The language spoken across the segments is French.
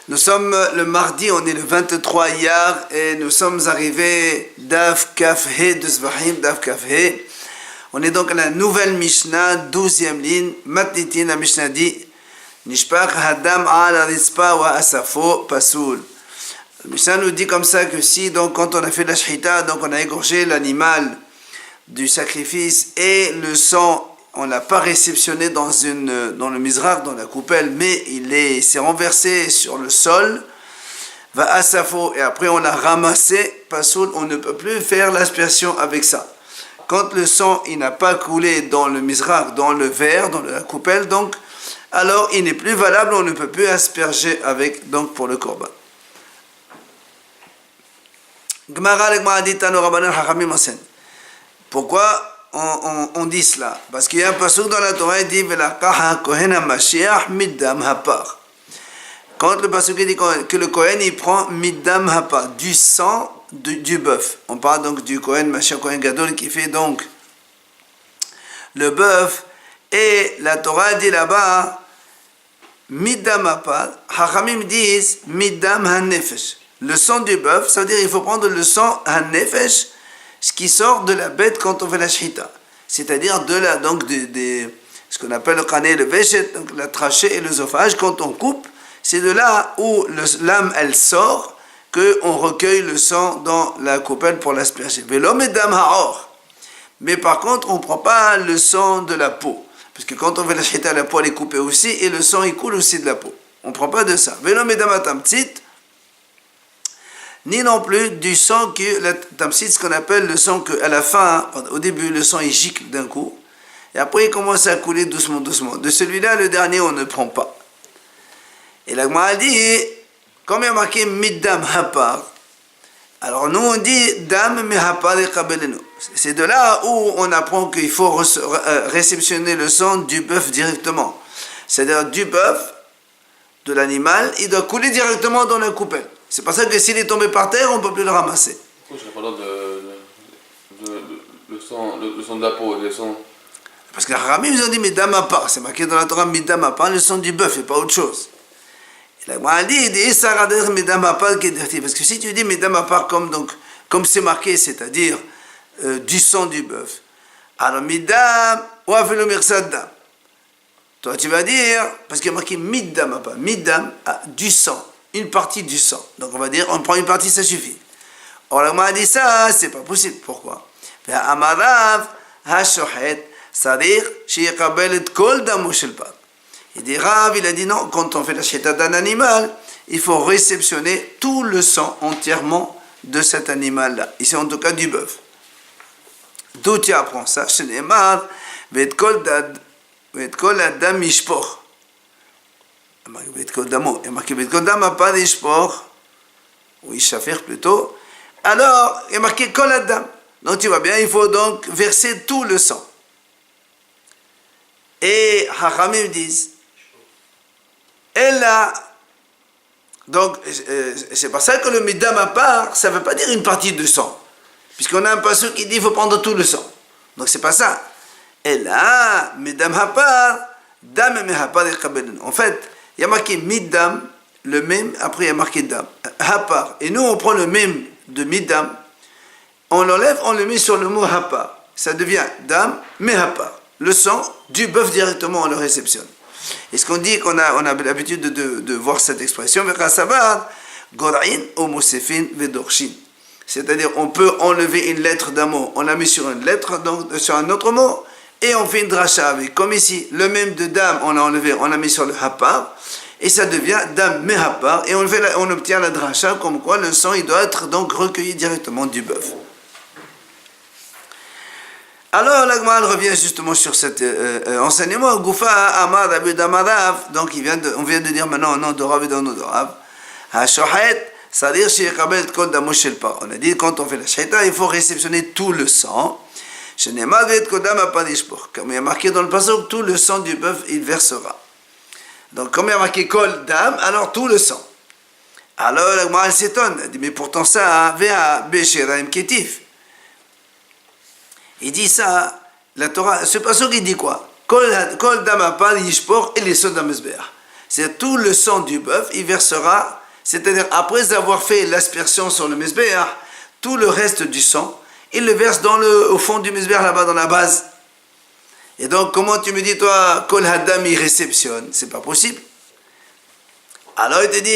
Nous sommes le mardi, on est le 23 Iyar et nous sommes arrivés Daf Kaf He de Zvahim, Daf Kaf He. On est donc à la nouvelle Mishnah, 12e ligne. Matnitin, la Mishnah dit Nishpach Hadam al Rizpa wa Asafo Pasoul. La Mishnah nous dit comme ça que si, donc, quand on a fait la shhita, donc on a égorgé l'animal du sacrifice et le sang, on ne l'a pas réceptionné dans le mizrach, dans la coupelle, mais il s'est renversé sur le sol, va asafo, et après on l'a ramassé, pasoul, on ne peut plus faire l'aspersion avec ça. Quand le sang il n'a pas coulé dans le mizrach, dans le verre, dans la coupelle, donc, alors il n'est plus valable, on ne peut plus asperger avec, donc pour le korban. Pourquoi on dit cela? Parce qu'il y a un pasuk dans la Torah, il dit quand le pasuk dit que le Kohen il prend middam hapa, du sang du bœuf. On parle donc du Kohen Mashiach Kohen Gadol qui fait donc le bœuf, et la Torah dit là-bas middam hapa, Hachamim disent middam hanefesh. Le sang du bœuf, ça veut dire il faut prendre le sang hanefesh, ce qui sort de la bête quand on fait la shhita, c'est-à-dire ce qu'on appelle le khané, le veshet, donc la trachée et l'œsophage. Quand on coupe, c'est de là où l'âme elle sort qu'on recueille le sang dans la coupelle pour l'asperger. Mais par contre, on ne prend pas le sang de la peau, parce que quand on fait la shhita, la peau elle est coupée aussi et le sang il coule aussi de la peau. On ne prend pas de ça. Ni non plus du sang ce qu'on appelle le sang qu'à la fin, au début, le sang il gicle d'un coup, et après il commence à couler doucement. De celui-là, le dernier, on ne prend pas. Et la Gemara dit, comme il y a marqué middam hapar, alors nous on dit dam me hapar et kabelenu. C'est de là où on apprend qu'il faut réceptionner le sang du bœuf directement. C'est-à-dire du bœuf, de l'animal, il doit couler directement dans la coupelle. C'est pour ça que s'il est tombé par terre, on ne peut plus le ramasser. Pourquoi je parle le sang de la peau, le sang... Parce que les Haramim, ils ont dit midam hapar, c'est marqué dans la Torah midam hapar, le sang du bœuf et pas autre chose. Et la Gemara dit midam hapar, parce que si tu dis midam hapar comme c'est marqué, c'est-à-dire du sang du bœuf, alors midam ou afelo mirsad dam. Toi tu vas dire, parce qu'il y a marqué midam hapar, midam, du sang. Une partie du sang. Donc on va dire, on prend une partie, ça suffit. Or, la Gemara dit ça, c'est pas possible. Pourquoi? Il dit, Rav, il a dit non, quand on fait la shhita d'un animal, il faut réceptionner tout le sang entièrement de cet animal-là. Ici, en tout cas, du bœuf. D'où tu apprends ça? Vet kol adam mishpoch. Il y a marqué Bet Kodam n'a pas d'ishpor, ou Ishafir plutôt. Alors, il y a marqué Kol Adam. Donc tu vois bien, il faut donc verser tout le sang. Et Hachamim disent, elle a. Donc, c'est pour ça que le Midam à part, ça ne veut pas dire une partie de sang. Puisqu'on a un passage qui dit qu'il faut prendre tout le sang. Donc c'est pas ça. Elle a Midam à part, Dam et Hapar et Kabelen. En fait, il y a marqué middam, le même, après il y a marqué dam, hapar. Et nous on prend le même de middam, on l'enlève, on le met sur le mot hapar. Ça devient dam, mais hapar. Le sang du bœuf directement, on le réceptionne. Et ce qu'on dit, on a l'habitude de voir cette expression, gorain ou mosefin vedorshin. C'est-à-dire on peut enlever une lettre d'un mot, on la met sur une lettre, donc sur un autre mot, et on fait une dracha avec. Comme ici, le même de dam, on l'a enlevé, on l'a mis sur le hapar, et ça devient dam me hapar, et on obtient la dracha, comme quoi le sang, il doit être donc recueilli directement du bœuf. Alors, la Gemara revient justement sur cet enseignement. Goufa Amar Abud Amarav, donc on vient de dire maintenant, non, Dorav et Dorav. Ha-shohet, c'est-à-dire, on a dit, quand on fait la shhita, il faut réceptionner tout le sang. Comme il y a marqué dans le passage, tout le sang du bœuf, il versera. Donc, comme il y a marqué kol dam, alors tout le sang. Alors, la Gemara s'étonne. Elle dit, mais pourtant ça, vea besheraim ketif. Il dit ça, la Torah, ce passage, il dit quoi? Kol dam apal yishpor et les sons d'amesber. C'est tout le sang du bœuf, il versera C'est-à-dire, après avoir fait l'aspersion sur le Mizbeach, tout le reste du sang, il le verse au fond du Mizbeach, là-bas dans la base. Et donc, comment tu me dis, toi, Kol Haddam, il réceptionne? C'est pas possible. Alors, il te dit,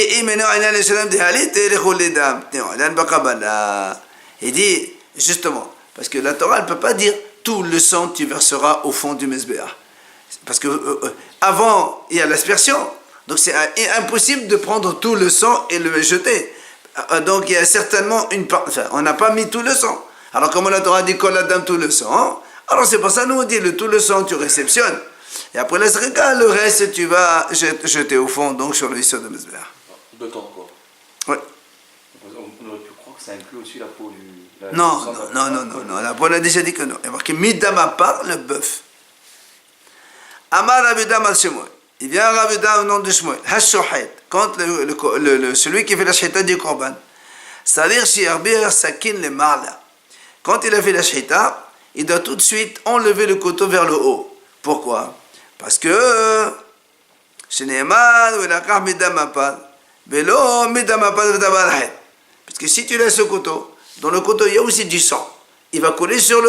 il dit, justement, parce que la Torah, elle ne peut pas dire, tout le sang, tu verseras au fond du Mizbeach. Parce que avant, il y a l'aspersion. Donc, c'est impossible de prendre tout le sang et le jeter. Donc, il y a certainement une part. Enfin, on n'a pas mis tout le sang. Alors, comme la Torah dit, Kol Haddam, tout le sang, alors c'est pour ça nous on dit tout le sang tu réceptionnes. Et après la srika, le reste tu vas jeter au fond, donc sur le issu de Mizbeach. De temps quoi. Oui. On aurait pu croire que ça inclut aussi la peau du... Non, la peau on a déjà dit que non. Il y a marqué Midam à part le bœuf. Amar Rabidam al Shemuel. Il vient à Rabidam au nom de Shemuel. Hashohet, quand celui qui fait la shhita du korban. C'est-à-dire Shiarbir Sakin le Marla. Quand il a fait la shhita, il doit tout de suite enlever le couteau vers le haut. Pourquoi? Parce que parce que si tu laisses le couteau, dans le couteau il y a aussi du sang. Il va couler sur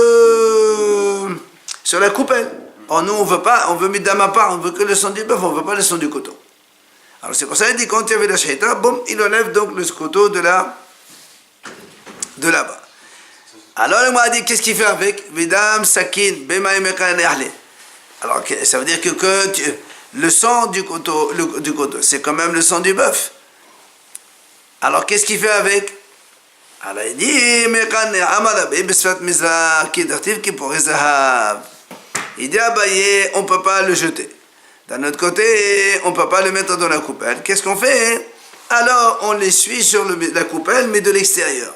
la coupelle. Or nous on veut pas, on veut midamapa, on veut que le sang du bœuf, on veut pas le sang du couteau. Alors c'est pour ça qu'il dit quand il y avait la shhita, boum, il enlève donc le couteau de là-bas. Alors il m'a dit, qu'est-ce qu'il fait avec Vidam Sakin, alors ça veut dire que le sang du couteau, c'est quand même le sang du bœuf. Alors qu'est-ce qu'il fait avec? Alors il dit, il dit, on ne peut pas le jeter. D'un autre côté, on ne peut pas le mettre dans la coupelle. Qu'est-ce qu'on fait? Alors on l'essuie sur la coupelle, mais de l'extérieur.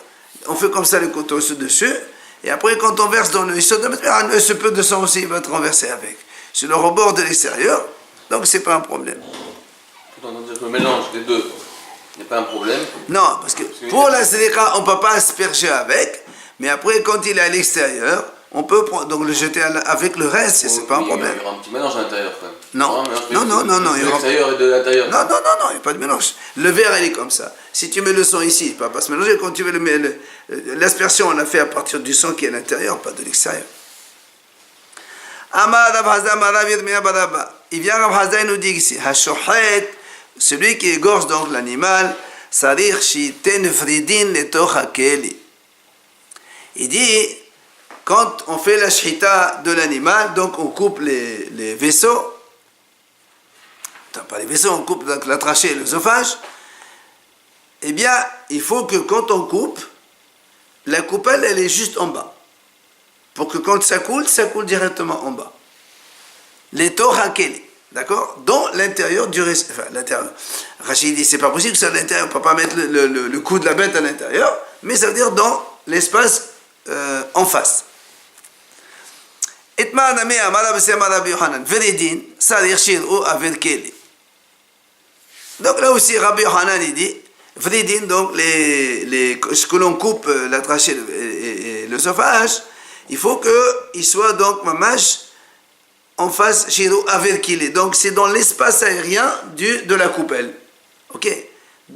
On fait comme ça le couteau dessus, et après quand on verse dans le issu de Mizbeach, ce peu de sang aussi il va être renversé avec. Sur le rebord de l'extérieur, donc c'est pas un problème. On entend dire que le mélange des deux n'est pas un problème. Non, parce que pour la srika, on ne peut pas asperger avec, mais après quand il est à l'extérieur, on peut donc le jeter avec le reste, c'est pas un problème. Il y aura un petit mélange à l'intérieur quand même. Non, de l'extérieur et de l'intérieur. Non, il n'y a pas de mélange. Le verre, il est comme ça. Si tu mets le sang ici, il ne va pas se mélanger. Quand tu veux l'aspersion, on l'a fait à partir du sang qui est à l'intérieur, pas de l'extérieur. Il vient Rav Hazda, il nous dit ici, Hashohet, celui qui égorge donc l'animal, Sarich Shiten Fridin Letoch Keli. Il dit, quand on fait la shhita de l'animal, donc on coupe les vaisseaux, pas les vaisseaux, on coupe donc la trachée et l'œsophage, eh bien, il faut que quand on coupe, la coupelle, elle est juste en bas. Pour que quand ça coule directement en bas. Les torakeli, d'accord? Dans l'intérieur du récipient. Enfin, l'intérieur. Rachid dit, c'est pas possible que ça à l'intérieur, on ne peut pas mettre le cou de la bête à l'intérieur, mais ça veut dire dans l'espace en face. Donc là aussi, Rabbi Yohanan il dit, Vridin, donc ce que l'on coupe, la trachée et l'œsophage, il faut qu'il soit donc mamash en face Shiro avec qu'il est. Donc c'est dans l'espace aérien de la coupelle. Ok?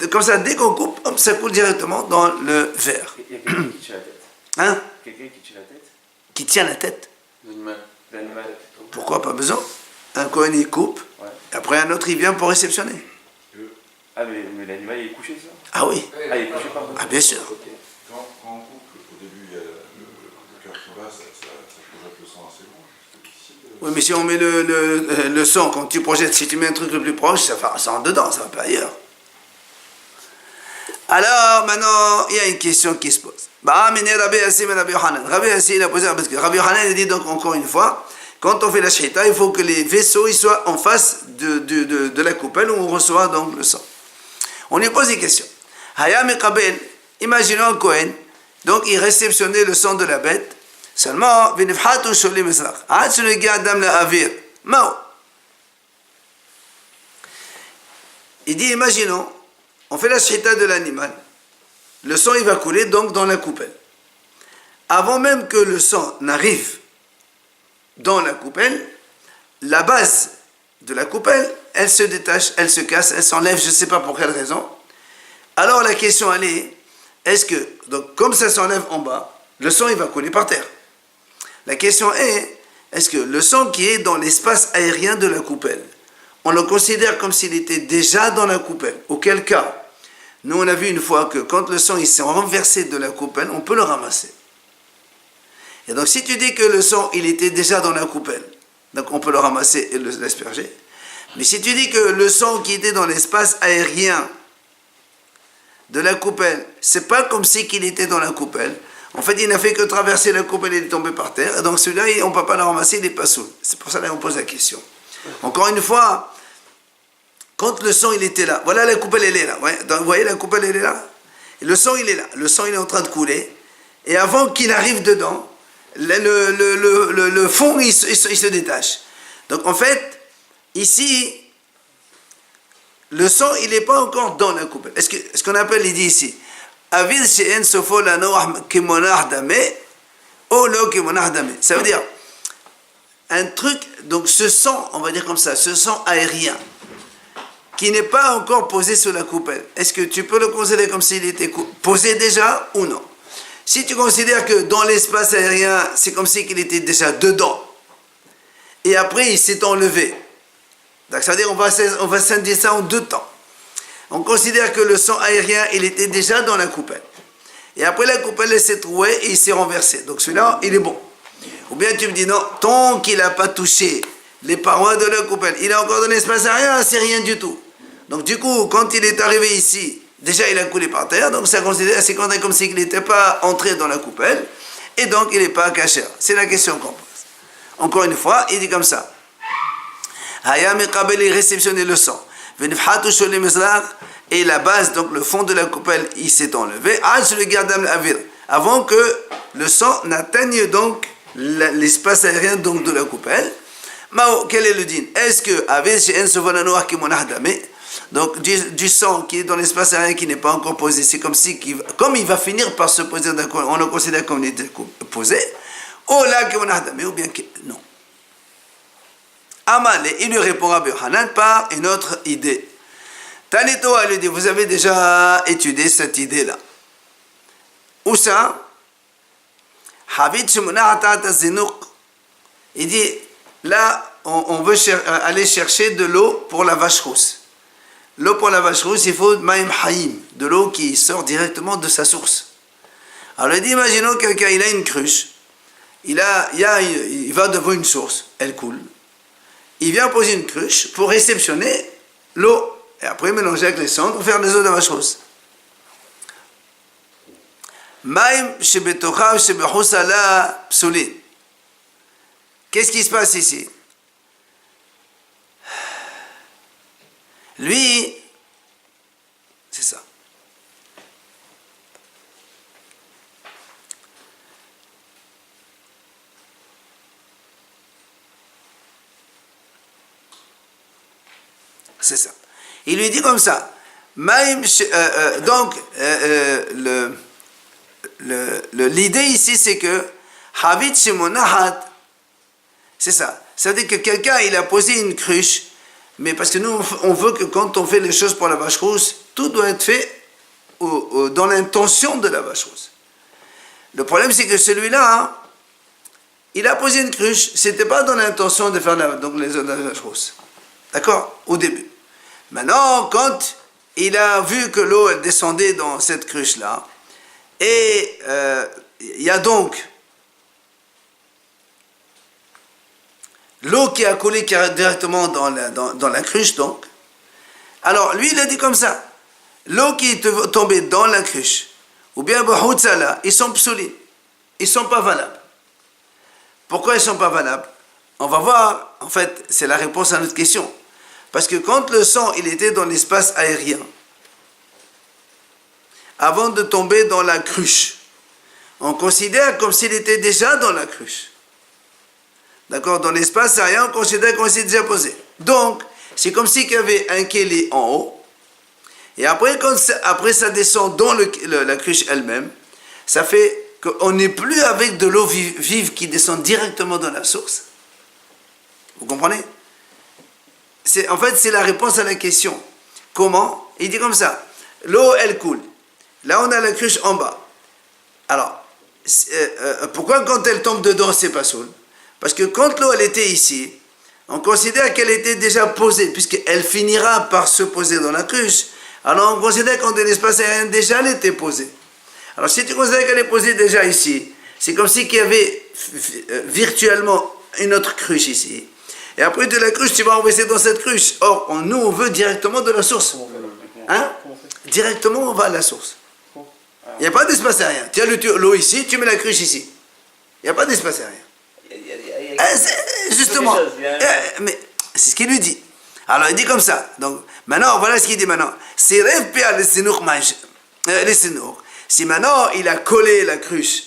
Comme ça, dès qu'on coupe, hop, ça coule directement dans le verre. Il y a quelqu'un qui tient la tête. Hein? Quelqu'un qui tient la tête. Qui tient la tête? L'animal. Pourquoi pas besoin? Un Kohen il coupe, Ouais. après un autre il vient pour réceptionner. Ah, mais l'animal il est couché, ça? Ah oui? Ah, il est couché, pardon. Ah bien sûr. Quand on coupe, au début, il y a le cœur qui va, ça projette le sang assez loin. C'est difficile de... Oui, mais si on met le sang, quand tu projettes, si tu mets un truc le plus proche, ça rentre dedans, ça va pas ailleurs. Alors, maintenant, il y a une question qui se pose. Rabbi Hassi, il a posé, parce que Rabbi Yohanan a dit donc encore une fois, quand on fait la shhita, il faut que les vaisseaux ils soient en face de la coupelle où on reçoit donc le sang. On lui pose une question. Hayam Kabel, imaginons un Kohen, donc il réceptionnait le sang de la bête, seulement, Vinifhatu Sholim Esrach, Hatsunugi Adam la Avir, Mao. Il dit, imaginons, on fait la shhita de l'animal, le sang il va couler donc dans la coupelle. Avant même que le sang n'arrive dans la coupelle, la base de la coupelle, elle se détache, elle se casse, elle s'enlève, je ne sais pas pour quelle raison. Alors la question elle est, est-ce que, donc comme ça s'enlève en bas, le sang il va couler par terre. La question est-ce que le sang qui est dans l'espace aérien de la coupelle, on le considère comme s'il était déjà dans la coupelle? Auquel cas, nous on a vu une fois que quand le sang il s'est renversé de la coupelle, on peut le ramasser. Et donc si tu dis que le sang il était déjà dans la coupelle, donc on peut le ramasser et l'asperger. Mais si tu dis que le sang qui était dans l'espace aérien de la coupelle, c'est pas comme si qu'il était dans la coupelle. En fait, il n'a fait que traverser la coupelle et il est tombé par terre. Et donc celui-là, on ne peut pas le ramasser, il n'est pas saoul. C'est pour ça qu'on pose la question. Encore une fois, quand le sang il était là, voilà la coupelle elle est là. Ouais, donc, vous voyez la coupelle elle est là. Et le sang il est là. Le sang il est en train de couler. Et avant qu'il arrive dedans, le fond il se détache. Donc en fait, ici, le sang, il n'est pas encore dans la coupelle. Ce qu'on appelle, il dit ici, ça veut dire, un truc, donc ce sang, on va dire comme ça, ce sang aérien, qui n'est pas encore posé sur la coupelle, est-ce que tu peux le considérer comme s'il était posé déjà ou non? Si tu considères que dans l'espace aérien, c'est comme si il était déjà dedans, et après il s'est enlevé, donc ça veut dire on va scinder ça en deux temps. On considère que le sang aérien, il était déjà dans la coupelle. Et après la coupelle, elle s'est trouée et il s'est renversé. Donc celui-là, il est bon. Ou bien tu me dis non, tant qu'il n'a pas touché les parois de la coupelle, il est encore dans l'espace aérien, c'est rien du tout. Donc du coup, quand il est arrivé ici, déjà il a coulé par terre, donc ça considère, c'est comme s'il n'était pas entré dans la coupelle, et donc il n'est pas caché. C'est la question qu'on pose. Encore une fois, il dit comme ça. Il réceptionnait le sang. Et la base, donc le fond de la coupelle, il s'est enlevé. Avant que le sang n'atteigne donc l'espace aérien donc de la coupelle. Quel est le din? Est-ce que donc du sang qui est dans l'espace aérien qui n'est pas encore posé, c'est comme si comme il va finir par se poser, on le considère comme il était posé. Ou bien non. Amalé, il lui répond Rabbi Yochanan par une autre idée. Tanito, elle lui dit, vous avez déjà étudié cette idée-là. Où ça? Il dit, là, on veut aller chercher de l'eau pour la vache rousse. L'eau pour la vache rousse, il faut maïm haïm, de l'eau qui sort directement de sa source. Alors il dit, imaginons quelqu'un, il a une cruche, il va devant une source, elle coule. Il vient poser une cruche pour réceptionner l'eau et après mélanger avec les cendres pour faire des eaux de vache rousse. Qu'est-ce qui se passe ici? Lui, c'est ça. C'est ça. Il lui dit comme ça. Donc, l'idée ici, c'est que Havit Shemonahat, c'est ça. Ça veut dire que quelqu'un, il a posé une cruche, mais parce que nous, on veut que quand on fait les choses pour la vache rousse, tout doit être fait dans l'intention de la vache rousse. Le problème, c'est que celui-là, hein, il a posé une cruche, c'était pas dans l'intention de faire donc les eaux de la vache rousse. D'accord? Au début. Maintenant, quand il a vu que l'eau elle descendait dans cette cruche-là, et il y a donc l'eau qui a coulé directement dans la cruche, donc. Alors, lui, il a dit comme ça, l'eau qui est tombée dans la cruche, ou bien Bahoutsala, ils sont psoulis, ils ne sont pas valables. Pourquoi ils ne sont pas valables? On va voir, en fait, c'est la réponse à notre question. Parce que quand le sang, il était dans l'espace aérien, avant de tomber dans la cruche, on considère comme s'il était déjà dans la cruche. D'accord? Dans l'espace aérien, on considère qu'on s'est déjà posé. Donc, c'est comme s'il y avait un kélé en haut, et après, après ça descend dans la cruche elle-même, ça fait qu'on n'est plus avec de l'eau vive qui descend directement dans la source. Vous comprenez? En fait, c'est la réponse à la question. Comment? Il dit comme ça. l'eau elle coule. Là on a la cruche en bas. Alors, pourquoi quand elle tombe dedans c'est pas soul? Parce que quand l'eau elle était ici, on considère qu'elle était déjà posée, puisqu'elle finira par se poser dans la cruche. Alors on considère qu'en l'espace aérien déjà elle était posée. Alors si tu considères qu'elle est posée déjà ici, c'est comme si qu'il y avait virtuellement une autre cruche ici. Et après de la cruche, tu vas envoyer dans cette cruche. Or, nous on veut directement de la source. Hein? Directement on va à la source. Il n'y a pas d'espace aérien. Tu as l'eau ici, tu mets la cruche ici. Il n'y a pas d'espace aérien. Justement, mais c'est ce qu'il lui dit. Alors il dit comme ça. Donc maintenant, voilà ce qu'il dit maintenant. Si maintenant il a collé la cruche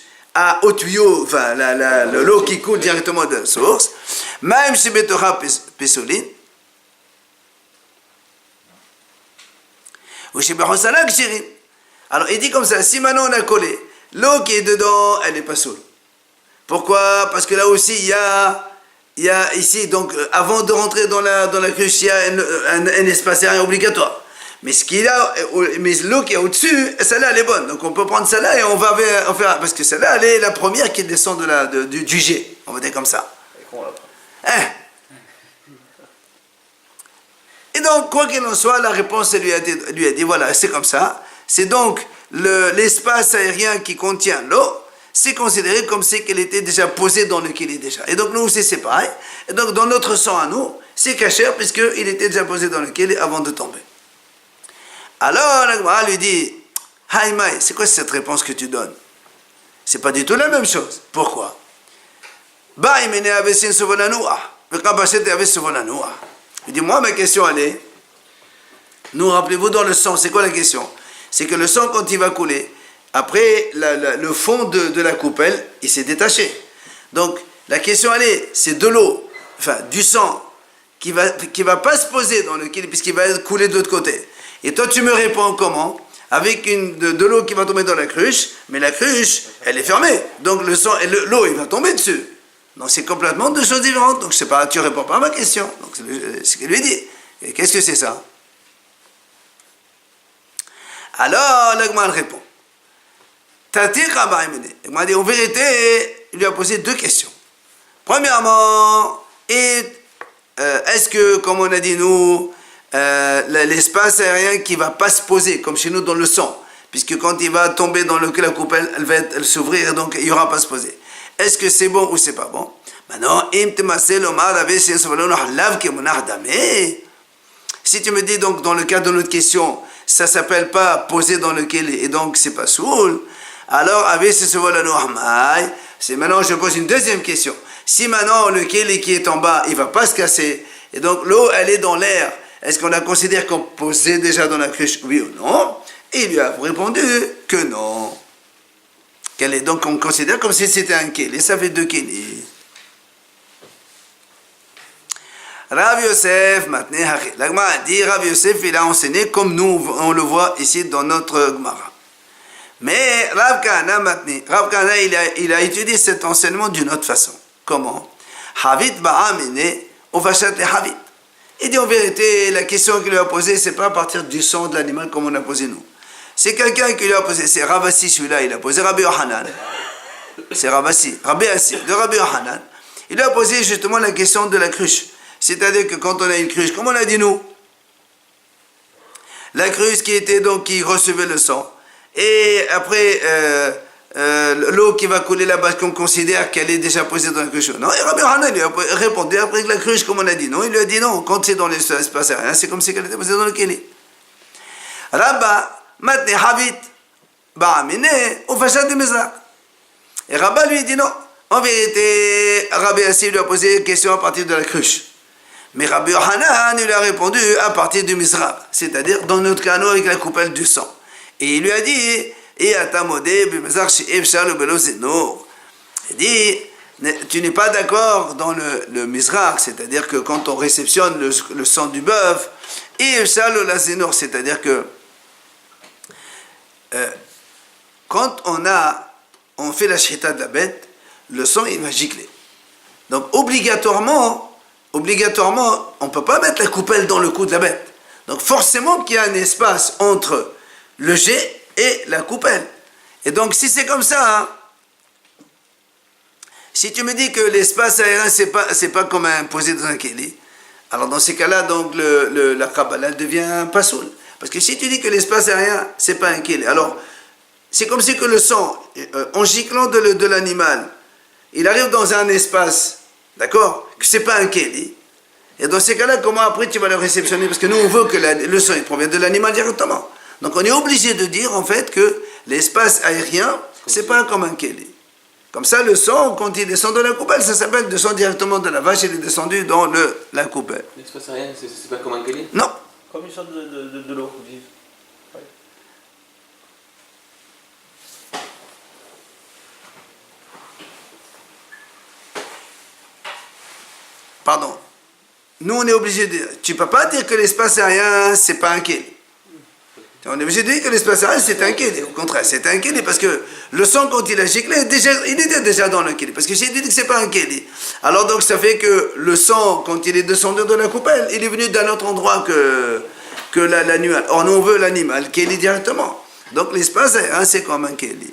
au tuyau, enfin l'eau qui coule directement de la source, même si Betocha Pesoline, ou chez Behosala Kshirin. Alors il dit comme ça, si maintenant on a collé, l'eau qui est dedans, elle n'est pas saoule. Pourquoi? Parce que là aussi il y a ici, donc avant de rentrer dans la cruche, il y a un espace aérien obligatoire. Mais l'eau qui est au-dessus, celle-là elle est bonne. Donc on peut prendre celle-là et on va faire, parce que celle-là elle est la première qui descend du jet, on va dire comme ça. Et donc quoi qu'il en soit, la réponse lui a dit voilà, c'est comme ça. C'est donc l'espace aérien qui contient l'eau, c'est considéré comme si qu'elle était déjà posée dans lequel il est déjà. Et donc nous aussi c'est pareil. Et donc dans notre sang à nous, c'est caché puisqu'il était déjà posé dans lequel avant de tomber. Alors la Gemara lui dit, Haïmaï, c'est quoi cette réponse que tu donnes? C'est pas du tout la même chose. Pourquoi? Il dit, moi ma question elle est, nous rappelez-vous dans le sang, c'est quoi la question? C'est que le sang quand il va couler, après le fond de la coupelle, il s'est détaché. Donc la question elle est, c'est de l'eau, enfin du sang, qui va pas se poser dans lequel, puisqu'il va couler de l'autre côté. Et toi, tu me réponds comment? Avec de l'eau qui va tomber dans la cruche, mais la cruche, elle est fermée. Donc l'eau, il va tomber dessus. Donc c'est complètement deux choses différentes. Donc tu ne réponds pas à ma question. Donc c'est ce qu'il lui dit. Et qu'est-ce que c'est ça? Alors, l'Agman répond. Il m'a dit, en vérité, il lui a posé deux questions. Premièrement, est-ce que, comme on a dit nous, l'espace aérien qui ne va pas se poser, comme chez nous dans le sang, puisque quand il va tomber dans la coupelle, elle va s'ouvrir, donc il n'y aura pas à se poser. Est-ce que c'est bon ou c'est pas bon? Maintenant, si tu me dis donc dans le cas de notre question, ça ne s'appelle pas poser dans lequel et donc c'est pas soul, alors c'est maintenant je pose une deuxième question. Si maintenant lequel qui est en bas, il ne va pas se casser, et donc l'eau elle est dans l'air, est-ce qu'on la considère qu'on posait déjà dans la cruche, oui ou non? Et il lui a répondu que non. Donc on considère comme si c'était un keli, ça fait deux kelis. Rav Yosef, maintenant, la Gemara a dit, Rav Yosef, il a enseigné comme nous, on le voit ici dans notre Gemara. Mais Rav Kahana, maintenant, Rav Kahana, il a étudié cet enseignement d'une autre façon. Comment? Havit ba'amine, ovachat le havit. Il dit en vérité, la question qu'il lui a posée, c'est pas à partir du sang de l'animal comme on a posé nous. C'est quelqu'un qui lui a posé, c'est Ravasi celui-là, il a posé Rabbi Yohanan. C'est Ravasi, Rabbi Assi, de Rabbi Yohanan. Il lui a posé justement la question de la cruche. C'est-à-dire que quand on a une cruche, comme on a dit nous, la cruche qui recevait le sang, et après l'eau qui va couler là-bas, qu'on considère qu'elle est déjà posée dans la cruche. Non, et Rabbi Yohanan lui a répondu après que la cruche, comme on a dit non, il lui a dit non, quand c'est dans l'espace aérien, c'est comme si elle était posée dans le keli. Rabba, maintenant, Havit, Ba'amine, ou Fashad de Mizrach. Et Rabba lui dit non. En vérité, Rabbi Assi lui a posé une question à partir de la cruche. Mais Rabbi Yohanan lui a répondu à partir du Mizrach, c'est-à-dire dans notre canot avec la coupelle du sang. Et il lui a dit, et atamodé, il dit, tu n'es pas d'accord dans le Mizrach, c'est-à-dire que quand on réceptionne le sang du bœuf, et c'est-à-dire que quand on fait la shita de la bête, le sang il va gicler. Donc obligatoirement, on ne peut pas mettre la coupelle dans le cou de la bête. Donc forcément qu'il y a un espace entre le jet et la coupelle. Et donc si c'est comme ça, hein, si tu me dis que l'espace aérien c'est pas comme imposé dans un kéli, alors dans ces cas-là, donc la Kabbalah devient pas soul. Parce que si tu dis que l'espace aérien c'est pas un kéli, alors c'est comme si que le sang, en giclant de l'animal, il arrive dans un espace, d'accord, que c'est pas un kéli. Et dans ces cas-là, comment après tu vas le réceptionner? Parce que nous on veut que le sang il provient de l'animal directement. Donc on est obligé de dire en fait que l'espace aérien c'est pas comme un kéli. Comme ça, le sang, quand il descend de la coupelle, ça s'appelle descend directement de la vache, il est descendu dans la coupelle. L'espace aérien, c'est pas comme un kéli? Non. Comme une sorte de l'eau vive. Ouais. Pardon. Nous, on est obligé de dire, tu peux pas dire que l'espace aérien, c'est pas un kéli. On est obligé de dire que l'espace aérien, c'est un kéli. Au contraire, c'est un kéli parce que le sang, quand il a giclé, il était déjà dans le kéli. Parce que j'ai dit que c'est pas un kéli. Alors donc, ça fait que le sang, quand il est descendu de la coupelle, il est venu d'un autre endroit que l'animal. Or, nous, on veut l'animal, kéli directement. Donc, l'espace aérien, c'est comme un kéli.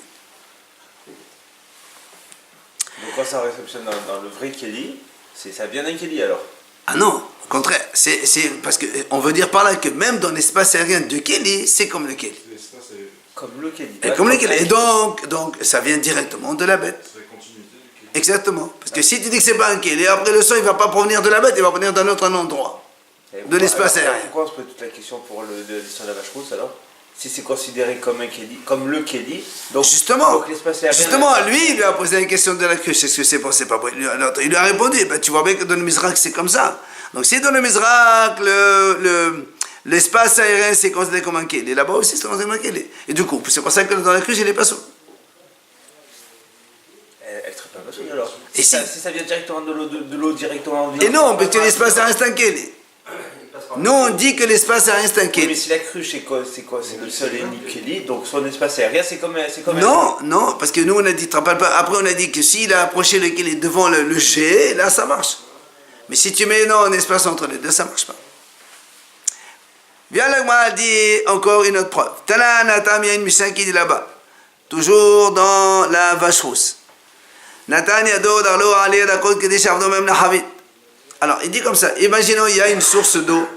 Donc quand ça réceptionne dans le vrai Kelly, ça vient d'un Kelly alors. Ah non, au contraire, c'est parce qu'on veut dire par là que même dans l'espace aérien de Kelly, c'est comme le Kelly. L'espace est... Comme le Kelly. Et comme le Kelly. Et donc, ça vient directement de la bête. C'est la continuité du Kelly. Exactement. Parce que si tu dis que c'est pas un Kelly, après le sang, il va pas provenir de la bête, il va provenir d'un autre endroit. De l'espace aérien. Pourquoi on se pose toute la question pour l'histoire de la vache rousse alors? Si c'est considéré comme un Kelly, comme le Kelly, donc Justement, l'espace aérien. justement, lui, il lui a posé la question de la cruche. Est-ce que c'est bon, c'est pas bon? Il lui a répondu, ben, tu vois bien que dans le Mizrach, c'est comme ça. Donc si dans le Mizrach, l'espace aérien, c'est considéré comme un Kelly, là-bas aussi, c'est considéré comme un Kelly. Et du coup, c'est pour ça que dans la cruche, il est pas sourd. Elle traite pas de alors. Et si ça vient directement de l'eau directement en Et non, parce que l'espace aérien, c'est un Kelly. Nous, on dit que l'espace aérien, c'est un Mais Kelly. si la cruche, c'est quoi? C'est le seul et unique Kelly, donc son espace aérien, c'est comme Non, non, parce que nous, on a dit, tu te rappelles pas, après, on a dit que s'il a approché le Kelly devant le jet, là, ça marche. Mais si tu mets non, un espace entre les deux, ça marche pas. Bien, l'Agma dit encore une autre preuve. Tana Natam, il y a une Mishnah qui dit là-bas, toujours dans la vache rousse. Natan Yado Darlo Ali Rakot Kedesh Avdo Mem Nahavit. Alors, il dit comme ça, imaginons, il y a une source d'eau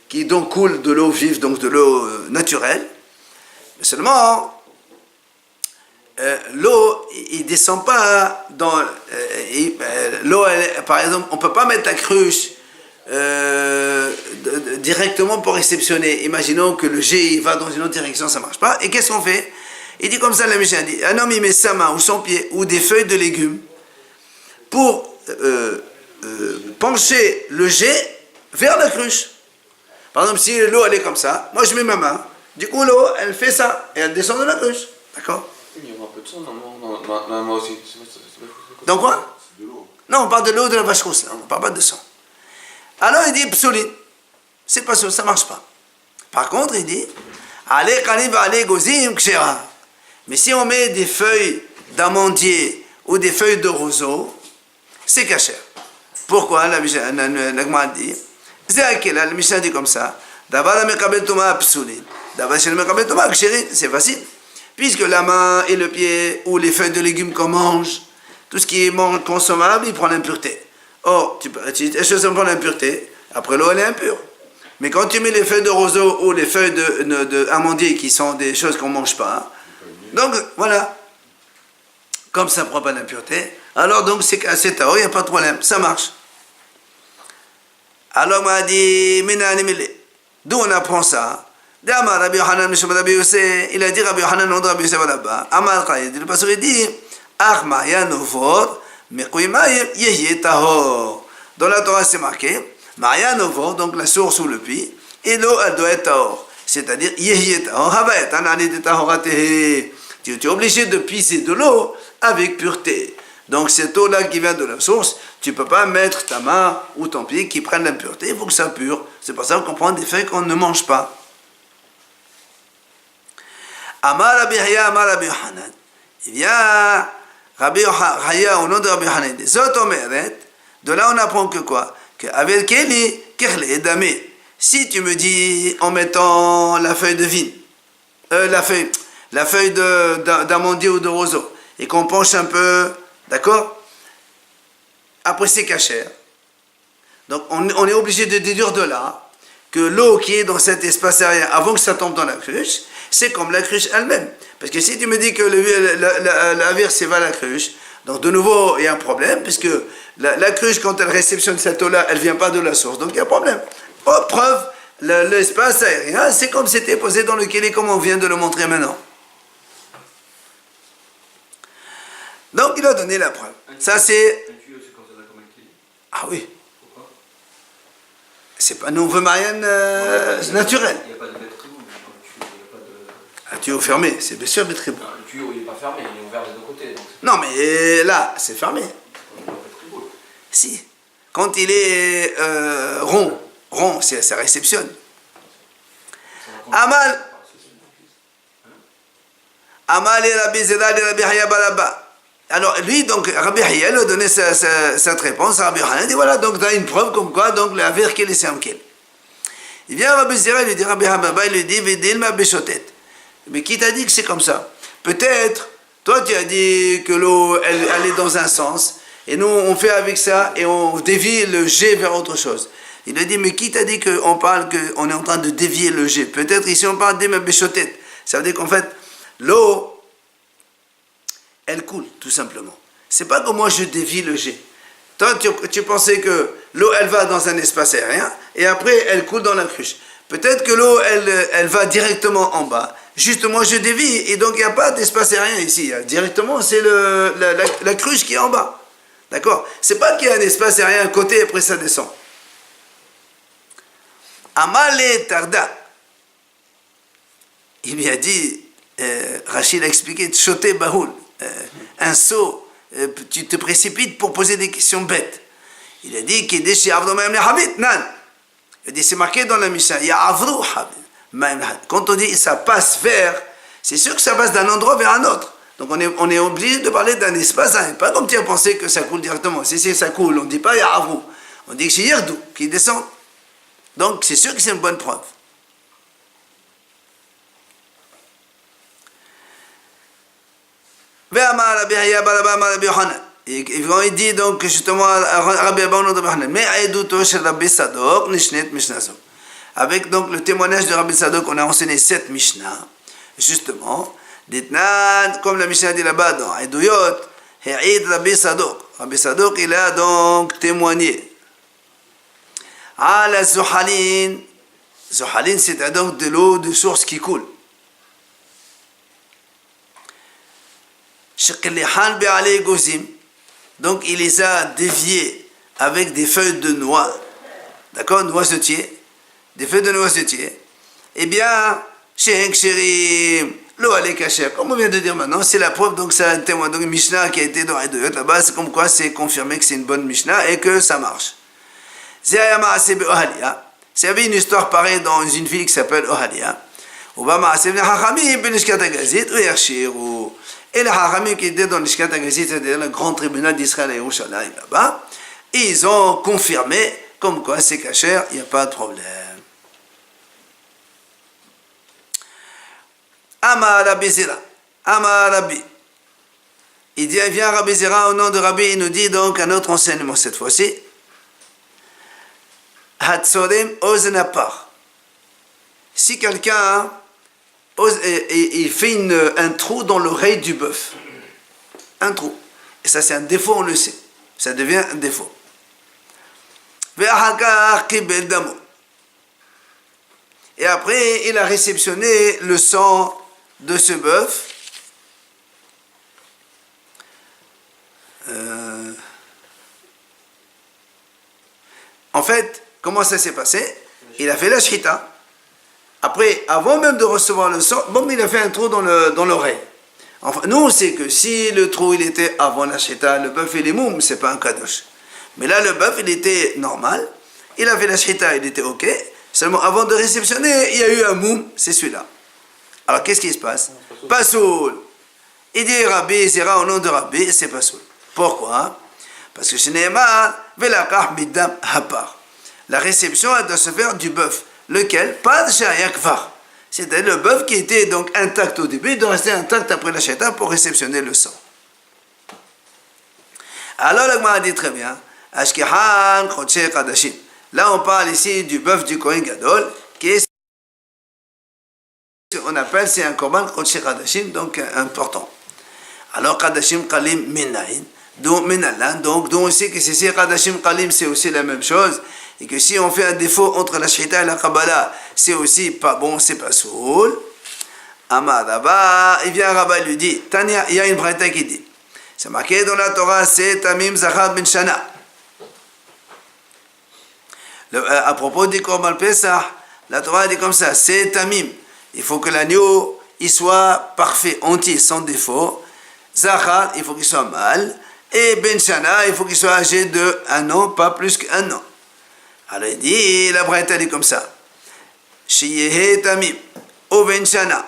qui donc coule de l'eau vive, donc de l'eau naturelle. Mais seulement, l'eau, il ne descend pas dans... l'eau, par exemple, on ne peut pas mettre la cruche directement pour réceptionner. Imaginons que le jet il va dans une autre direction, ça ne marche pas. Et qu'est-ce qu'on fait? Il dit comme ça, la Mishnah dit, un homme il met sa main ou son pied ou des feuilles de légumes pour pencher le jet vers la cruche. Par exemple, si l'eau elle est comme ça, moi je mets ma main, du coup l'eau elle fait ça et elle descend de la cruche. D'accord? Il y aura un peu de sang dans moi aussi. Donc quoi? C'est de l'eau. Non, on parle de l'eau de la vache rousse, là. On ne parle pas de sang. Alors il dit psoulin. C'est pas ça, ça marche pas. Par contre, il dit allez kanib allez gozim kshera. Mais si on met des feuilles d'amandier ou des feuilles de roseau, c'est kasher. Pourquoi? La Gemara dit c'est la Mishnah dit comme ça. D'abord, c'est facile. Puisque la main et le pied ou les feuilles de légumes qu'on mange, tout ce qui est consommable, il prend l'impureté. Or, tu utilises des choses qui prennent l'impureté, après l'eau elle est impure. Mais quand tu mets les feuilles de roseau ou les feuilles d'amandier qui sont des choses qu'on ne mange pas, donc voilà, comme ça ne prend pas l'impureté, alors donc c'est tao, il n'y a pas de problème, ça marche. Alors on m'a dit, d'où on apprend ça? Il a dit Rabbi Yohanan, nom de Rabbi Yosef là-bas. Amar Khaïd, le pasteur dit, Achma yanovor, mekoimayim yehye tahor. Dans la Torah c'est marqué, Maya novor, donc la source ou le puits, et l'eau elle doit être tahor. C'est-à-dire, yehye tahor, havet, anani de tahoratehe. Tu es obligé de puiser de l'eau avec pureté. Donc cette eau-là qui vient de la source, tu ne peux pas mettre ta main ou ton pied qui prennent l'impureté, il faut que ça pure. C'est pour ça qu'on prend des feuilles qu'on ne mange pas. Amar Rabbi Haya, Amar Rabbi Yohanan. Il y a Rabbi Haya au nom de Rabbi Yohanan. Zot omeret, de là on apprend que quoi? Que avec Keli, Kerle et Damé. Si tu me dis en mettant la feuille de vigne, la feuille d'amandier ou de roseau, et qu'on penche un peu, d'accord? Après c'est cachère. Donc on est obligé de déduire de là que l'eau qui est dans cet espace aérien avant que ça tombe dans la cruche, c'est comme la cruche elle-même. Parce que si tu me dis que la verse va à la cruche, donc de nouveau il y a un problème, puisque la cruche quand elle réceptionne cette eau-là, elle ne vient pas de la source, donc il y a un problème. Oh, preuve, l'espace aérien, c'est comme c'était posé dans le Kéli, comme on vient de le montrer maintenant. Donc il a donné la preuve. Ça c'est... Un tuyau, c'est considéré comme un Kéli. Ah oui. Pourquoi? C'est pas nous, on veut marianne naturelle. Il n'y a pas de bétribou dans le tuyau, il n'y a pas de... Un tuyau fermé, c'est bien sûr bétribou. Non, le tuyau, il n'est pas fermé, il est ouvert des deux côtés. Donc Non, mais là, c'est fermé. c'est pas bétribou. Si. Quand il est rond, ça réceptionne. Amal. Amal et Rabbi Zeda et Rabbi Haya Balaba. Alors lui, donc, Rabbi Haya a donné cette réponse à Rabbi Hanan. Il dit voilà, donc tu as une preuve comme quoi, donc la verre qu'il est samkel. Il vient à Rabbi Zera, il lui dit Rabbi Hababa, il lui dit Vedil ma béchotet. Mais qui t'a dit que c'est comme ça? Peut-être, toi tu as dit que l'eau, elle est dans un sens, et nous on fait avec ça, et on dévie le jet vers autre chose. Il a dit, mais qui t'a dit qu'on parle, qu'on est en train de dévier le jet? Peut-être ici on parle de béchotet. Ça veut dire qu'en fait, l'eau, elle coule, tout simplement. C'est pas que moi je dévie le jet. Toi, tu pensais que l'eau, elle va dans un espace aérien, et après, elle coule dans la cruche. Peut-être que l'eau, elle va directement en bas. Justement, je dévie, et donc il n'y a pas d'espace aérien ici. Directement, c'est la cruche qui est en bas. D'accord? C'est pas qu'il y a un espace aérien à côté, et après ça descend. Amale Tarda. Il lui a dit, Rachid a expliqué, Tchoté Bahoul, un saut, tu te précipites pour poser des questions bêtes. Il a dit, il a dit, c'est marqué dans la Mishnah, quand on dit ça passe vers, c'est sûr que ça passe d'un endroit vers un autre. Donc on est obligé de parler d'un espace, pas comme tu as pensé que ça coule directement. Si ça coule, on ne dit pas Ya'avru, on dit que c'est Yerdou qui descend. Donc c'est sûr que c'est une bonne preuve. Et quand il dit donc justement Rabbi Hanan, mais avec donc le témoignage de Rabbi Sadok, on a enseigné cette Mishnah, justement, comme la Mishnah dit là-bas dans Aïdouyot, Rabbi Sadok, il a donc témoigné. Ala Zuhalin, Zuhalin c'est donc de l'eau de source qui coule. Donc il les a déviés avec des feuilles de noix, d'accord, noisetier, des feuilles de noisetier. Eh bien, l'eau elle est cachée, comme on vient de dire maintenant, c'est la preuve, donc c'est un témoin, donc une Mishnah qui a été dans Aïdouyot, là-bas, c'est comme quoi c'est confirmé que c'est une bonne Mishnah et que ça marche. C'est avait une histoire pareille dans une ville qui s'appelle Ohalia. Et les Haramim qui étaient dans l'Ishkat Agazit, c'est-à-dire le grand tribunal d'Israël à Yerushalayim là-bas, ils ont confirmé comme quoi c'est cachère, il n'y a pas de problème. Ama Rabbi Zera, Ama Rabbi. Il dit, vient Rabbi Zera au nom de Rabbi, il nous dit donc un autre enseignement cette fois-ci. Hatzorim ozenapar. Si quelqu'un il fait un trou dans l'oreille du bœuf, un trou, et ça c'est un défaut, on le sait, ça devient un défaut. Et après il a réceptionné le sang de ce bœuf. En fait, comment ça s'est passé? Il a fait la shrita. Après, avant même de recevoir le sang, bon, il a fait un trou dans l'oreille. Enfin, nous, on sait que si le trou, il était avant la shrita, le bœuf et les moum, c'est pas un kadosh. Mais là, le bœuf, il était normal. Il a fait la shrita, il était ok. Seulement, avant de réceptionner, il y a eu un moum, c'est celui-là. Alors, qu'est-ce qui se passe? Pasoul. Il dit Rabbi Zera au nom de Rabbi, c'est Pasoul. Pourquoi? Parce que chez Nehemar, velakah midam hapar. La réception, elle doit se faire du bœuf. Lequel? Pas de Shaya Kvar. C'est-à-dire le bœuf qui était donc intact au début, il doit rester intact après la shahita pour réceptionner le sang. Alors la Gemara dit très bien, Ashkehan Chodshei Kadashim. Là on parle ici du bœuf du Kohen Gadol, qui est on appelle, c'est un korban Chodshei Kadashim, donc important. Alors Kadashim Kalim Minayin, donc Minallah, donc on sait que c'est Kadashim Kalim, c'est aussi la même chose, et que si on fait un défaut entre la shahita et la Kabbalah, c'est aussi pas bon, c'est pas soul. Amar Rabba, il vient Rabba lui dit, Tania, il y a une braïta qui dit, c'est marqué dans la Torah, c'est Tamim Zachar Ben Shana. À propos du Korban Pesach, la Torah dit comme ça, c'est Tamim. Il faut que l'agneau, il soit parfait, entier, sans défaut. Zachar, il faut qu'il soit mâle. Et Ben Shana, il faut qu'il soit âgé de 1 an, pas plus qu'1 an. Alors il dit, la braïta dit comme ça, Shiyehe Tamim, O Ben Shana.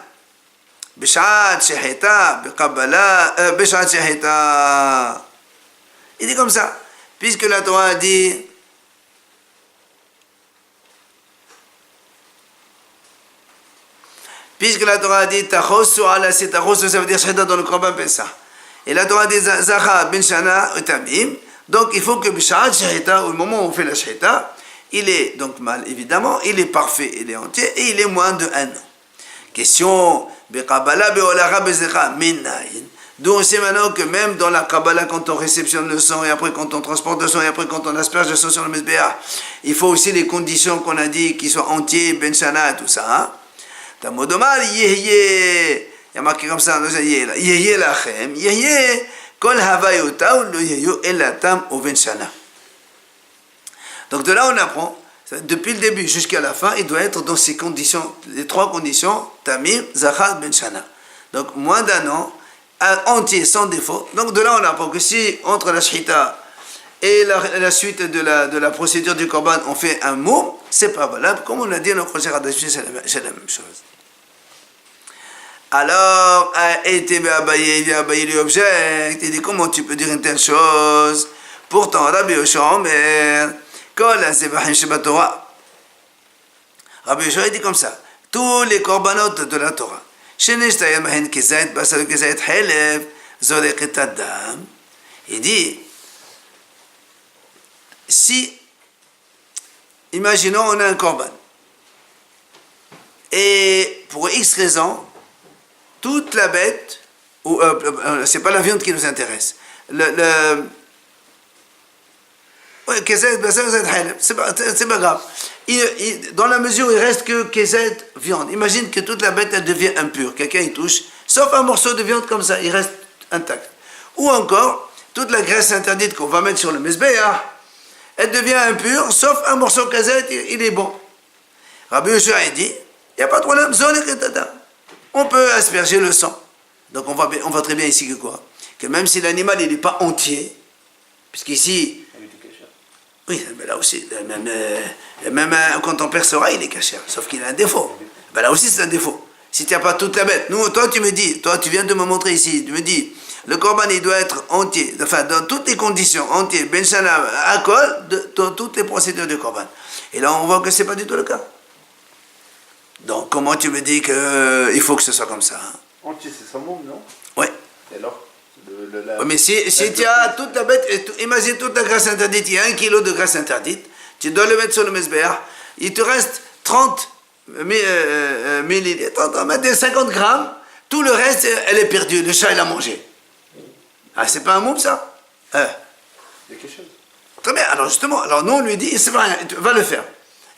Bishat Sheheta, Bekabbalah, Bishat Sheheta. Il dit comme ça, puisque la Torah dit, Tachosu ala si Tachosu, ça veut dire Sheheta dans le Korban Pesach. Et la Torah dit Zachar ben Shana Tamim, donc il faut que Bishat Sheheta, au moment où on fait la Sheheta, il est donc mâle évidemment, il est parfait, il est entier, et il est moins de 1 an. Question, d'où on sait maintenant que même dans la Kabbalah, quand on réceptionne le sang, et après quand on transporte le sang, et après quand on asperge le sang sur le Mizbeach, il faut aussi les conditions qu'on a dit, qu'ils soient entiers, Ben Shana et tout ça. Hein? Tamodomar, il y a marqué comme ça, Yehye lachem, Yehye, kol havayota, ou le Yeyo elatam ou Ben Shana. Donc de là on apprend, depuis le début jusqu'à la fin, il doit être dans ces conditions, les 3 conditions, Tamim, Zachar, Ben Shana. Donc moins d'1 an, entier, sans défaut. Donc de là on apprend que si entre la shhita et la suite de la procédure du korban, on fait un mot, c'est pas valable. Comme on l'a dit, le Chodshei Kadashim, c'est la même chose. Alors, Abaye lui objecte, il dit comment tu peux dire une telle chose? Pourtant, Rabbi Yoshua Omer, Kol HaZebachim Shebatorah. Rabbi Yoshua dit comme ça, tous les korbanot de la Torah, Shenishtayem Mahen Kezayt, Basar Kezayt Helev, Zorek et Adam, il dit, si, imaginons on a un korban, et pour X raison, toute la bête, ou c'est pas la viande qui nous intéresse, c'est pas grave. Dans la mesure où il reste que Kezet viande, imagine que toute la bête elle devient impure, quelqu'un y touche, sauf un morceau de viande comme ça, il reste intact. Ou encore, toute la graisse interdite qu'on va mettre sur le Mizbeach, elle devient impure, sauf un morceau Kezet, il est bon. Rabbi Yoshua a dit, il n'y a pas de problème, on peut asperger le sang. Donc on voit très bien ici que quoi? Que même si l'animal il n'est pas entier, puisqu'ici, oui, mais là aussi, même quand on percera, il est caché, sauf qu'il a un défaut. Ben là aussi, c'est un défaut. Si tu n'as pas toute la bête, toi tu viens de me montrer ici, tu me dis, le korban il doit être entier, enfin dans toutes les conditions, entier, ben shana, akol, dans toutes les procédures du korban. Et là on voit que c'est pas du tout le cas. Donc comment tu me dis qu'il faut que ce soit comme ça? Entier, c'est sans môme, non? Oui. Et alors mais si tu as toute la bête, imagine toute la graisse interdite, il y a 1 kilo de graisse interdite, tu dois le mettre sur le Mizbeach, il te reste 30 millilitres, 50 grammes, tout le reste, elle est perdue, le chat il a mangé. Ah, c'est pas un môme ça? Il y a quelque chose. Très bien, alors justement, alors nous on lui dit, c'est pas rien, va le faire.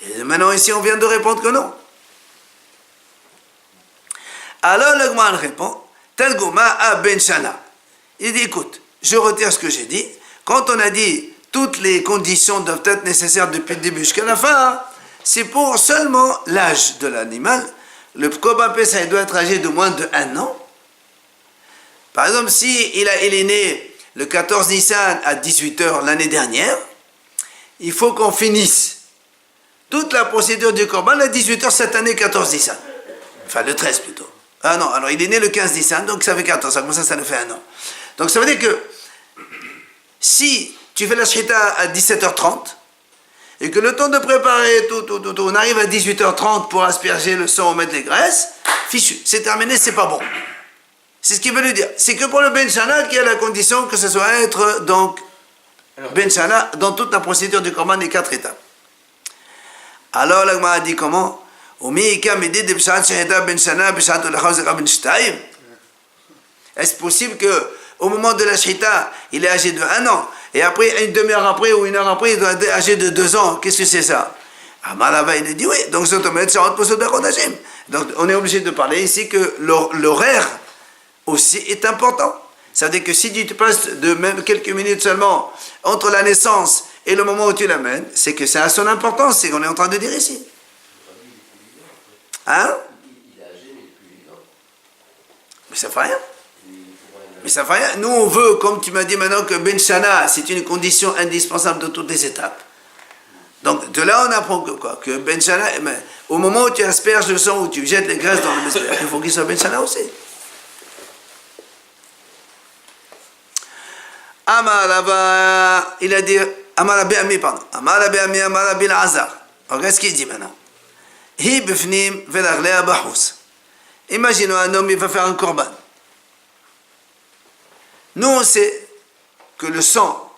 Et maintenant ici on vient de répondre que non. Alors le Gman répond, Tel Goma a Ben Shana. Il dit, écoute, je retire ce que j'ai dit. Quand on a dit toutes les conditions doivent être nécessaires depuis le début jusqu'à la fin, c'est pour seulement l'âge de l'animal. Le Korban Pesach doit être âgé de moins de 1 an. Par exemple, si il est né le 14 Nissan à 18h l'année dernière, il faut qu'on finisse toute la procédure du Korban à 18h cette année 14 Nissan. Enfin, le 13 plutôt. Ah non, alors il est né le 15 Nissan, donc ça fait 14, comme ça le fait 1 an. Donc ça veut dire que si tu fais la shhita à 17h30, et que le temps de préparer tout, on arrive à 18h30 pour asperger le sang ou mettre les graisses, fichu, c'est terminé, c'est pas bon. C'est ce qu'il veut lui dire. C'est que pour le Ben Shana qu'il y a la condition que ce soit être donc Ben Shana dans toute la procédure du Korban des 4 étapes. Alors l'Agma a dit comment? Est-ce possible que au moment de la Shrita, il est âgé de 1 an, et après, une demi-heure après ou 1 heure après, il doit être âgé de 2 ans? Qu'est-ce que c'est ça? Amalava, il a dit oui, donc c'est automatique, donc on est obligé de parler ici que l'horaire aussi est important. Ça veut dire que si tu te passes de même quelques minutes seulement entre la naissance et le moment où tu l'amènes, c'est que ça a son importance, c'est qu'on est en train de dire ici. Hein? Mais ça fait rien. Mais ça fait rien. Nous, on veut, comme tu m'as dit maintenant, que Ben Shana, c'est une condition indispensable de toutes les étapes. Donc, de là, on apprend que quoi? Que Ben Shana, au moment où tu asperges le sang, où tu jettes les graisses dans le Mizbeach, il faut qu'il soit Ben Shana aussi. Amalaba, il a dit, Amalabi Ami, pardon. Amalabi Ami, Amalabi Azar. Regarde ce qu'il dit maintenant. Hi bifnim velaglea bahous. Imaginons un homme, il va faire un korban. Nous, on sait que le sang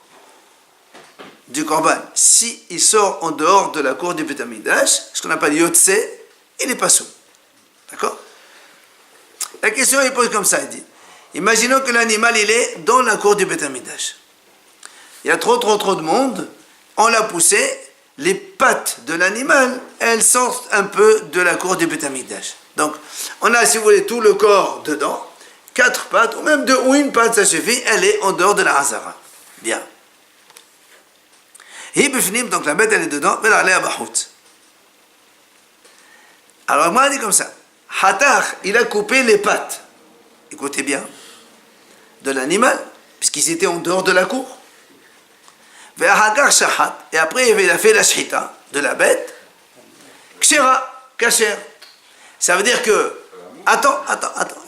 du korban, si il sort en dehors de la cour du Beth Amikdash, ce qu'on appelle Yotse, il n'est pas sous. D'accord? La question, il pose comme ça, il dit. Imaginons que l'animal, il est dans la cour du Beth Amikdash. Il y a trop de monde, on l'a poussé, les pattes de l'animal, elles sortent un peu de la cour du Beth Amikdash. Donc, on a, si vous voulez, tout le corps dedans, 4 pattes, ou même 2 ou 1 patte, ça suffit, elle est en dehors de la Hazara. Bien. Donc la bête, elle est dedans, mais elle est à Bahout. Alors, moi, il dit comme ça. Hatar, il a coupé les pattes. Écoutez bien. De l'animal, puisqu'ils étaient en dehors de la cour. Et après, il a fait la shita de la bête. Kshira, kasher. Ça veut dire que. Attends,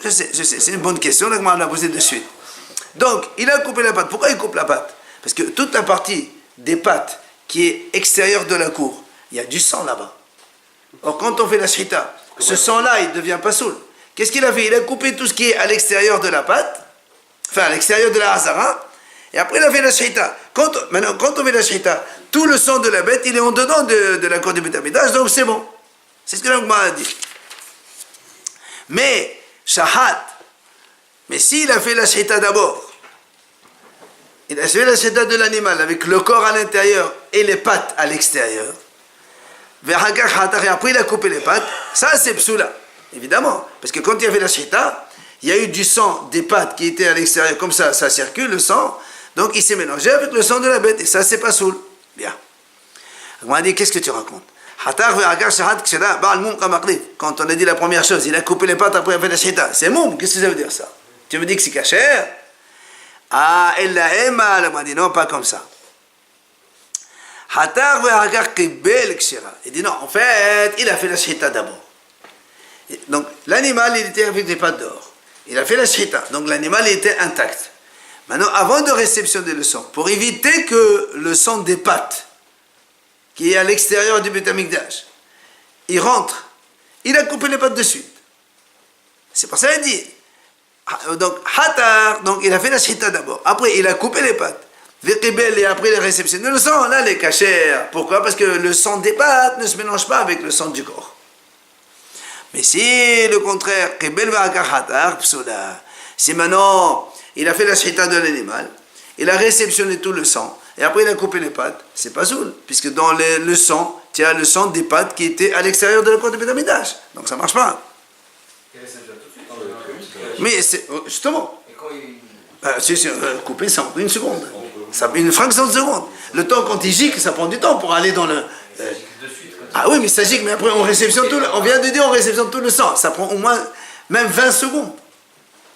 je sais, c'est une bonne question, là, on l'a posée de suite. Donc, il a coupé la patte. Pourquoi il coupe la patte? Parce que toute la partie des pattes qui est extérieure de la cour, il y a du sang là-bas. Or, quand on fait la shita, ce sang-là, il ne devient pas saoul. Qu'est-ce qu'il a fait? Il a coupé tout ce qui est à l'extérieur de la patte, enfin à l'extérieur de la hazara, et après il a fait la shita. Maintenant, quand on fait la shita, tout le sang de la bête, il est en dedans de la cour du Beth Amikdash, donc c'est bon. C'est ce que l'Agma a dit. Mais, shahat, mais s'il a fait la shita d'abord, il a fait la shita de l'animal avec le corps à l'intérieur et les pattes à l'extérieur, et après il a coupé les pattes, ça c'est psoula, évidemment, parce que quand il a fait la shita, il y a eu du sang des pattes qui étaient à l'extérieur, comme ça circule le sang, donc il s'est mélangé avec le sang de la bête, et ça c'est pas soul. Bien. On m'a dit, qu'est-ce que tu racontes? Quand on a dit la première chose, il a coupé les pattes après il a fait la shita. C'est moum, qu'est-ce que ça veut dire ça? Tu me dis que c'est kasher? Ah, elle l'a aimé, elle m'a dit non, pas comme ça. Il dit non, en fait, il a fait la shita d'abord. Donc l'animal, il était avec les pattes dehors. Il a fait la shita, donc l'animal il était intact. Maintenant, avant de réceptionner le sang, pour éviter que le sang des pattes, qui est à l'extérieur du Beth Amikdash, il rentre, il a coupé les pattes de suite. C'est pour ça qu'il dit. Donc, hatar, donc il a fait la shita d'abord. Après, il a coupé les pattes. Et après, il a réceptionné le sang. Là, les cachères. Pourquoi? Parce que le sang des pattes ne se mélange pas avec le sang du corps. Mais si, le contraire, si maintenant, il a fait la shita de l'animal, il a réceptionné tout le sang, et après il a coupé les pattes, c'est pas soul, puisque dans le sang, tu as le sang des pattes qui était à l'extérieur de la cour de Beth Amikdash. Donc ça marche pas. Mais c'est, justement, couper ça en une seconde. Ça une fraction de seconde. Le temps quand il gicle, ça prend du temps pour aller dans le. Ah oui, mais ça gicle, mais après on réceptionne tout. On vient de dire on réceptionne tout le sang. Ça prend au moins même 20 secondes.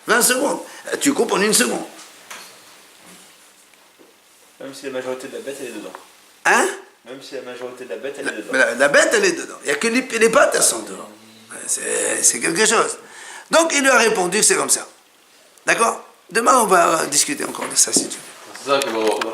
20 secondes. Tu coupes en une seconde. Même si la majorité de la bête elle est dedans. Hein? Même si la majorité de la bête elle est dedans. La bête elle est dedans. Il n'y a que les pattes elles sont dedans. C'est quelque chose. Donc il lui a répondu que c'est comme ça. D'accord? Demain on va discuter encore de ça si tu veux. C'est ça que